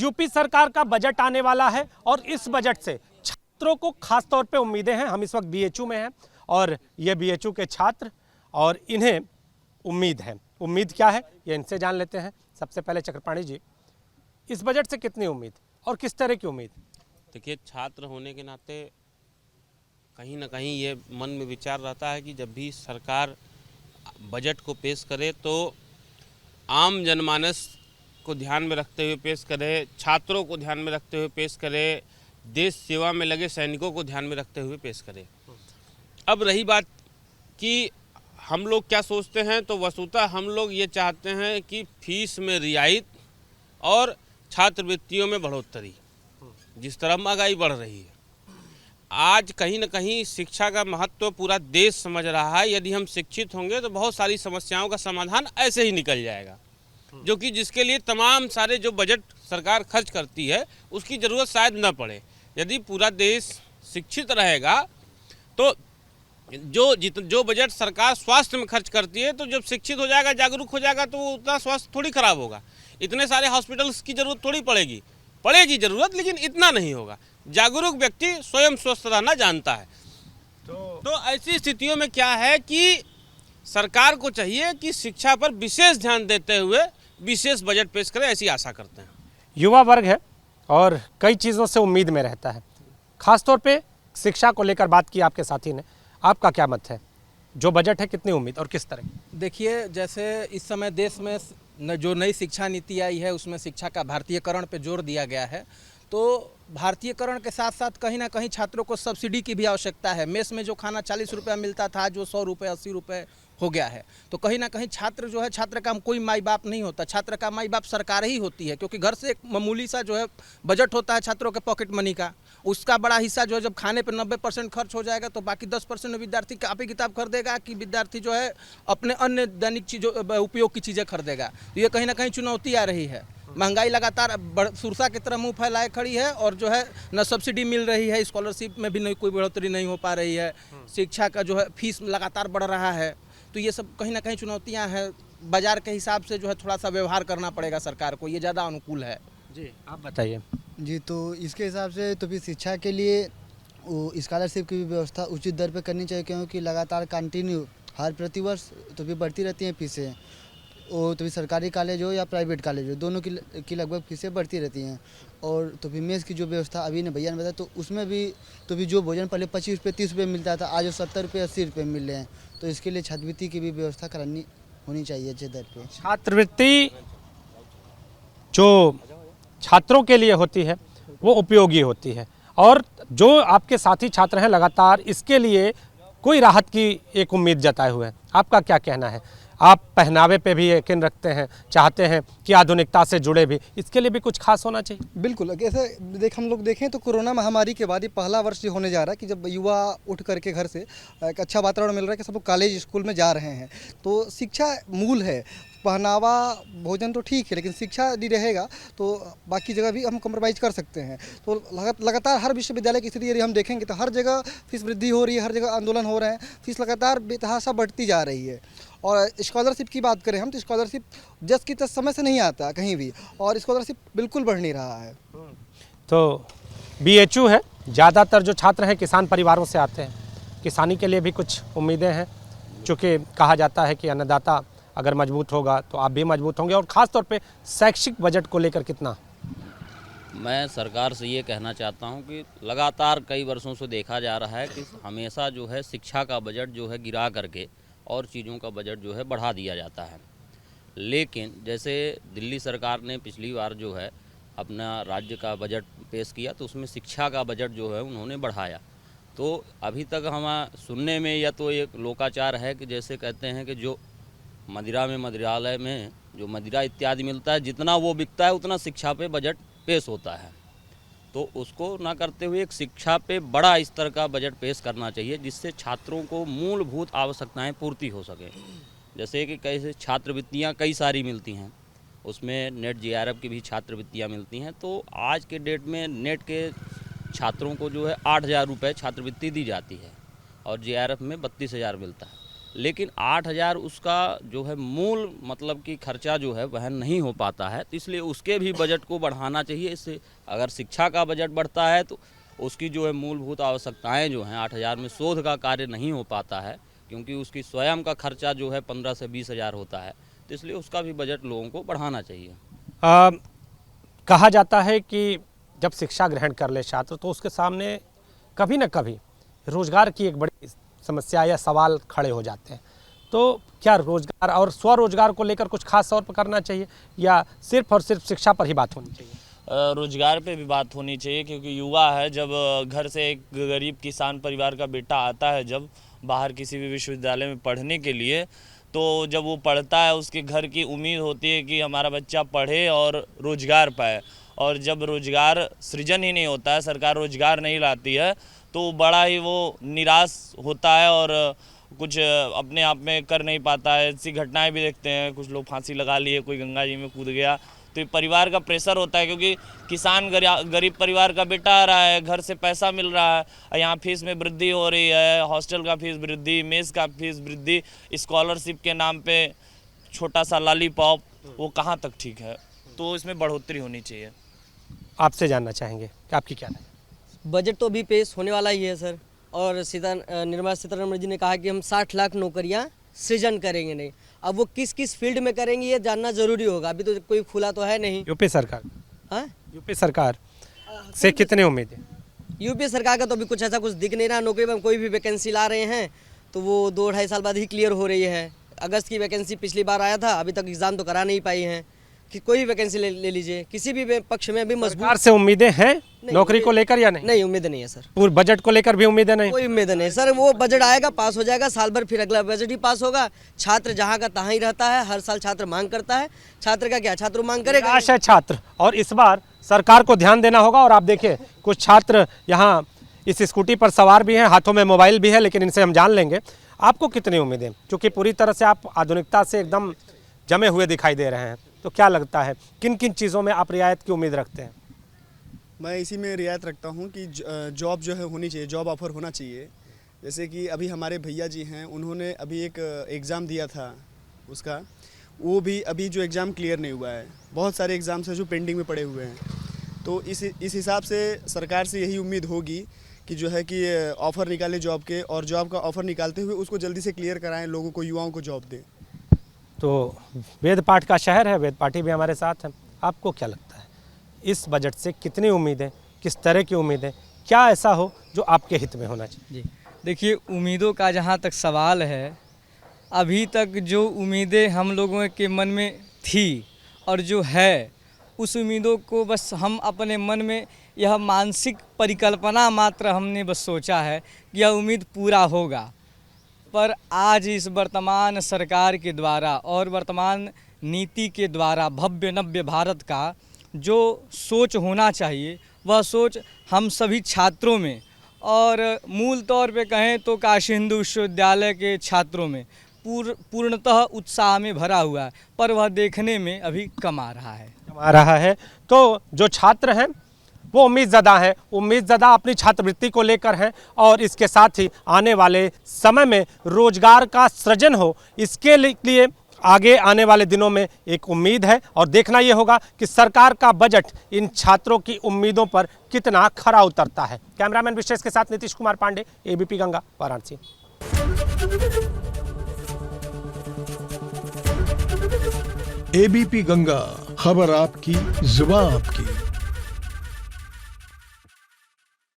UP सरकार का budget आने वाला है और इस बजट से छात्रों को खास तौर पे उम्मीदें हैं। हम इस वक्त बीएचयू में हैं और ये बीएचयू के छात्र और इन्हें उम्मीद है। उम्मीद क्या है ये इनसे जान लेते हैं। सबसे पहले चक्रपाणी जी, इस बजट से कितनी उम्मीद और किस तरह की उम्मीद? देखिए, छात्र होने के नाते कहीं ना कहीं ये मन में विचार रहता है कि जब भी सरकार बजट को पेश करे तो आम जनमानस को ध्यान में रखते हुए पेश करे, छात्रों को ध्यान में रखते हुए पेश करे, देश सेवा में लगे सैनिकों को ध्यान में रखते हुए पेश करे। अब रही बात कि हम लोग क्या सोचते हैं, तो वस्तुतः हम लोग ये चाहते हैं कि फीस में रियायत और छात्रवृत्तियों में बढ़ोतरी। जिस तरह महंगाई बढ़ रही है, आज कहीं न कहीं शिक्षा का महत्व पूरा देश समझ रहा है। यदि हम शिक्षित होंगे तो बहुत सारी समस्याओं का समाधान ऐसे ही निकल जाएगा, जो कि जिसके लिए तमाम सारे जो बजट सरकार खर्च करती है उसकी ज़रूरत शायद न पड़े। यदि पूरा देश शिक्षित रहेगा तो जो बजट सरकार स्वास्थ्य में खर्च करती है, तो जब शिक्षित हो जाएगा, जागरूक हो जाएगा, तो वो उतना स्वास्थ्य थोड़ी खराब होगा। इतने सारे हॉस्पिटल्स की ज़रूरत थोड़ी पड़ेगी ज़रूरत, लेकिन इतना नहीं होगा। जागरूक व्यक्ति स्वयं स्वस्थ रहना जानता है। तो ऐसी स्थितियों में क्या है कि सरकार को चाहिए कि शिक्षा पर विशेष ध्यान देते हुए विशेष बजट पेश करे, ऐसी आशा करते हैं। युवा वर्ग है और कई चीज़ों से उम्मीद में रहता है, खासतौर पे शिक्षा को लेकर बात की आपके साथी ने। आपका क्या मत है, जो बजट है कितनी उम्मीद और किस तरह? देखिए, जैसे इस समय देश में जो नई शिक्षा नीति आई है उसमें शिक्षा का भारतीयकरण पे जोर दिया गया है। तो भारतीयकरण के साथ साथ कहीं ना कहीं छात्रों को सब्सिडी की भी आवश्यकता है। मेस में जो खाना 40 रुपये मिलता था, जो 100 रुपये 80 रुपये हो गया है। तो कहीं ना कहीं छात्र जो है, छात्र का कोई माई बाप नहीं होता, छात्र का माई बाप सरकार ही होती है। क्योंकि घर से एक मामूली सा जो है बजट होता है छात्रों के पॉकेट मनी का, उसका बड़ा हिस्सा जो है जब खाने पर 90% खर्च हो जाएगा तो बाकी 10% विद्यार्थी कापी किताब खरीदेगा कि विद्यार्थी जो है अपने अन्य दैनिक चीज़ों उपयोग की चीज़ें खरीदेगा। तो ये कहीं ना कहीं चुनौती आ रही है। महंगाई लगातार सुरसा की तरह मुंह फैलाए खड़ी है और जो है न सब्सिडी मिल रही है, स्कॉलरशिप में भी कोई बढ़ोतरी नहीं हो पा रही है, शिक्षा का जो है फीस लगातार बढ़ रहा है। तो ये सब कहीं ना कहीं चुनौतियां हैं। बाजार के हिसाब से जो है थोड़ा सा व्यवहार करना पड़ेगा सरकार को, ये ज़्यादा अनुकूल है। जी, आप बताइए। जी, तो इसके हिसाब से तो फिर शिक्षा के लिए स्कॉलरशिप की भी व्यवस्था उचित दर पे करनी चाहिए, क्योंकि लगातार कंटिन्यू हर प्रतिवर्ष तो भी बढ़ती रहती हैं फीसें। वो तो भी सरकारी कॉलेज हो या प्राइवेट कॉलेज हो, दोनों की लगभग फीसें बढ़ती रहती हैं। और तो भी मेस की जो व्यवस्था अभी ने भैया ने बताया, तो उसमें भी तो भी जो भोजन पहले 25 रुपये 30 रुपये मिलता था, आज वो 70 रुपये 80 रुपये मिल रहे हैं। तो इसके लिए छात्रवृत्ति की भी व्यवस्था करानी होनी चाहिए अच्छे दर पे। छात्रवृत्ति जो छात्रों के लिए होती है वो उपयोगी होती है, और जो आपके साथी छात्र हैं लगातार इसके लिए कोई राहत की एक उम्मीद जताए हुए हैं। आपका क्या कहना है? आप पहनावे पे भी यकीन रखते हैं, चाहते हैं कि आधुनिकता से जुड़े भी, इसके लिए भी कुछ खास होना चाहिए? बिल्कुल। ऐसे हम लोग देखें तो कोरोना महामारी के बाद ये पहला वर्ष जो होने जा रहा है कि जब युवा उठ करके घर से एक अच्छा वातावरण मिल रहा है कि सब लोग कॉलेज स्कूल में जा रहे हैं। तो शिक्षा मूल है। पहनावा भोजन तो ठीक है, लेकिन शिक्षा यदि रहेगा तो बाकी जगह भी हम कम्प्रोमाइज़ कर सकते हैं। तो लगातार हर विश्वविद्यालय की स्थिति यदि हम देखेंगे तो हर जगह फीस वृद्धि हो रही है, हर जगह आंदोलन हो रहे हैं, फीस लगातार बेतहाशा बढ़ती जा रही है। और स्कॉलरशिप की बात करें हम तो स्कॉलरशिप जस की तस समय से नहीं आता कहीं भी, और स्कॉलरशिप बिल्कुल बढ़ नहीं रहा है। तो बीएचयू है, ज़्यादातर जो छात्र हैं किसान परिवारों से आते हैं, किसानी के लिए भी कुछ उम्मीदें हैं, चूँकि कहा जाता है कि अन्नदाता अगर मजबूत होगा तो आप भी मजबूत होंगे। और ख़ास तौर पे शैक्षिक बजट को लेकर कितना? मैं सरकार से ये कहना चाहता हूँ कि लगातार कई वर्षों से देखा जा रहा है कि हमेशा जो है शिक्षा का बजट जो है गिरा करके और चीज़ों का बजट जो है बढ़ा दिया जाता है। लेकिन जैसे दिल्ली सरकार ने पिछली बार जो है अपना राज्य का बजट पेश किया, तो उसमें शिक्षा का बजट जो है उन्होंने बढ़ाया। तो अभी तक हम सुनने में या तो एक लोकाचार है कि जैसे कहते हैं कि जो मदिरा में मदिरालय में जो मदिरा इत्यादि मिलता है, जितना वो बिकता है उतना शिक्षा पे बजट पेश होता है। तो उसको ना करते हुए एक शिक्षा पे बड़ा स्तर का बजट पेश करना चाहिए, जिससे छात्रों को मूलभूत आवश्यकताएं पूर्ति हो सकें। जैसे कि कैसे छात्रवृत्तियां कई सारी मिलती हैं, उसमें नेट जेआरएफ की भी छात्रवृत्तियां मिलती हैं। तो आज के डेट में नेट के छात्रों को जो है 8,000 रुपये छात्रवृत्ति दी जाती है और जेआरएफ में 32,000 मिलता है। लेकिन 8,000 उसका जो है मूल मतलब कि खर्चा जो है वह नहीं हो पाता है। तो इसलिए उसके भी बजट को बढ़ाना चाहिए। इससे अगर शिक्षा का बजट बढ़ता है तो उसकी जो है मूलभूत आवश्यकताएं जो हैं 8,000 में शोध का कार्य नहीं हो पाता है, क्योंकि उसकी स्वयं का खर्चा जो है 15 से 20,000 होता है। तो इसलिए उसका भी बजट लोगों को बढ़ाना चाहिए। कहा जाता है कि जब शिक्षा ग्रहण कर ले छात्र तो उसके सामने कभी न कभी रोजगार की एक बड़ी समस्या या सवाल खड़े हो जाते हैं। तो क्या रोजगार और स्वरोजगार को लेकर कुछ खास तौर पर करना चाहिए या सिर्फ और सिर्फ शिक्षा पर ही बात होनी चाहिए? रोजगार पे भी बात होनी चाहिए, क्योंकि युवा है, जब घर से एक गरीब किसान परिवार का बेटा आता है जब बाहर किसी भी विश्वविद्यालय में पढ़ने के लिए, तो जब वो पढ़ता है उसके घर की उम्मीद होती है कि हमारा बच्चा पढ़े और रोजगार पाए। और जब रोजगार सृजन ही नहीं होता है, सरकार रोजगार नहीं लाती है, तो बड़ा ही वो निराश होता है और कुछ अपने आप में कर नहीं पाता है। ऐसी घटनाएं भी देखते हैं, कुछ लोग फांसी लगा लिए, कोई गंगा जी में कूद गया। तो ये परिवार का प्रेशर होता है, क्योंकि किसान गरीब परिवार का बेटा आ रहा है, घर से पैसा मिल रहा है, यहाँ फीस में वृद्धि हो रही है, हॉस्टल का फीस वृद्धि, मेस का फीस वृद्धि, स्कॉलरशिप के नाम पे छोटा सा लॉलीपॉप, वो कहाँ तक ठीक है? तो इसमें बढ़ोतरी होनी चाहिए। आपसे जानना चाहेंगे कि आपकी क्या राय है? बजट तो अभी पेश होने वाला ही है सर, और निर्मला सीतारमण जी ने कहा कि हम 60 लाख नौकरियां सृजन करेंगे। नहीं, अब वो किस किस फील्ड में करेंगे ये जानना जरूरी होगा। अभी तो कोई खुला तो है नहीं। यूपी सरकार, हाँ, यूपी सरकार से कितने उम्मीद है? यूपी सरकार का तो अभी कुछ ऐसा कुछ दिख नहीं रहा। नौकरी में कोई भी वैकेंसी ला रहे हैं तो वो 2-2.5 साल बाद ही क्लियर हो रही है। अगस्त की वैकेंसी पिछली बार आया था, अभी तक एग्जाम तो करा नहीं पाई हैं कि कोई भी वैकेंसी ले लीजिए, किसी भी पक्ष में अभी सरकार मजबूत से उम्मीदें हैं नौकरी को लेकर या नहीं? नहीं, उम्मीद नहीं है सर। पूरे बजट को लेकर भी उम्मीदें नहीं? कोई उम्मीद नहीं सर। वो बजट आएगा, पास हो जाएगा, साल भर फिर अगला बजट ही पास होगा। छात्र जहाँ का तहाँ ही रहता है, हर साल छात्र मांग करता है। छात्र का क्या, छात्र मांग करेगा। निराश है छात्र, और इस बार सरकार को ध्यान देना होगा। और आप देखिए कुछ छात्र यहाँ इस स्कूटी पर सवार भी हैं, हाथों में मोबाइल भी है, लेकिन इनसे हम जान लेंगे आपको कितनी उम्मीदें, क्योंकि पूरी तरह से आप आधुनिकता से एकदम जमे हुए दिखाई दे रहे हैं। तो क्या लगता है किन किन चीज़ों में आप रियायत की उम्मीद रखते हैं? मैं इसी में रियायत रखता हूँ कि जॉब जो है होनी चाहिए, जॉब ऑफर होना चाहिए। जैसे कि अभी हमारे भैया जी हैं, उन्होंने अभी एक एग्ज़ाम दिया था, उसका वो भी अभी जो एग्ज़ाम क्लियर नहीं हुआ है। बहुत सारे एग्ज़ाम्स हैं जो पेंडिंग में पड़े हुए हैं। तो इस हिसाब से सरकार से यही उम्मीद होगी कि जो है कि ऑफ़र निकाले जॉब के, और जॉब का ऑफ़र निकालते हुए उसको जल्दी से क्लियर कराएं, लोगों को, युवाओं को जॉब दें। तो वेद पाठ का शहर है, वेद पाठी भी हमारे साथ हैं। आपको क्या लगता है इस बजट से कितनी उम्मीदें, किस तरह की उम्मीदें, क्या ऐसा हो जो आपके हित में होना चाहिए? जी देखिए, उम्मीदों का जहाँ तक सवाल है, अभी तक जो उम्मीदें हम लोगों के मन में थी और जो है, उस उम्मीदों को बस हम अपने मन में यह मानसिक परिकल्पना मात्र हमने बस सोचा है कि यह उम्मीद पूरा होगा। पर आज इस वर्तमान सरकार के द्वारा और वर्तमान नीति के द्वारा भव्य नव्य भारत का जो सोच होना चाहिए, वह सोच हम सभी छात्रों में, और मूल तौर पे कहें तो काशी हिंदू विश्वविद्यालय के छात्रों में पूर्णतः उत्साह में भरा हुआ है, पर वह देखने में अभी कम आ रहा है। तो जो छात्र हैं वो उम्मीदज़दा हैं, उम्मीदज़दा अपनी छात्रवृत्ति को लेकर हैं, और इसके साथ ही आने वाले समय में रोजगार का सृजन हो, इसके लिए आगे आने वाले दिनों में एक उम्मीद है। और देखना ये होगा कि सरकार का बजट इन छात्रों की उम्मीदों पर कितना खरा उतरता है। कैमरामैन विशेष के साथ नीतीश कुमार पांडे, एबीपी गंगा, वाराणसी। एबीपी गंगा, खबर आपकी, जुबान आपकी।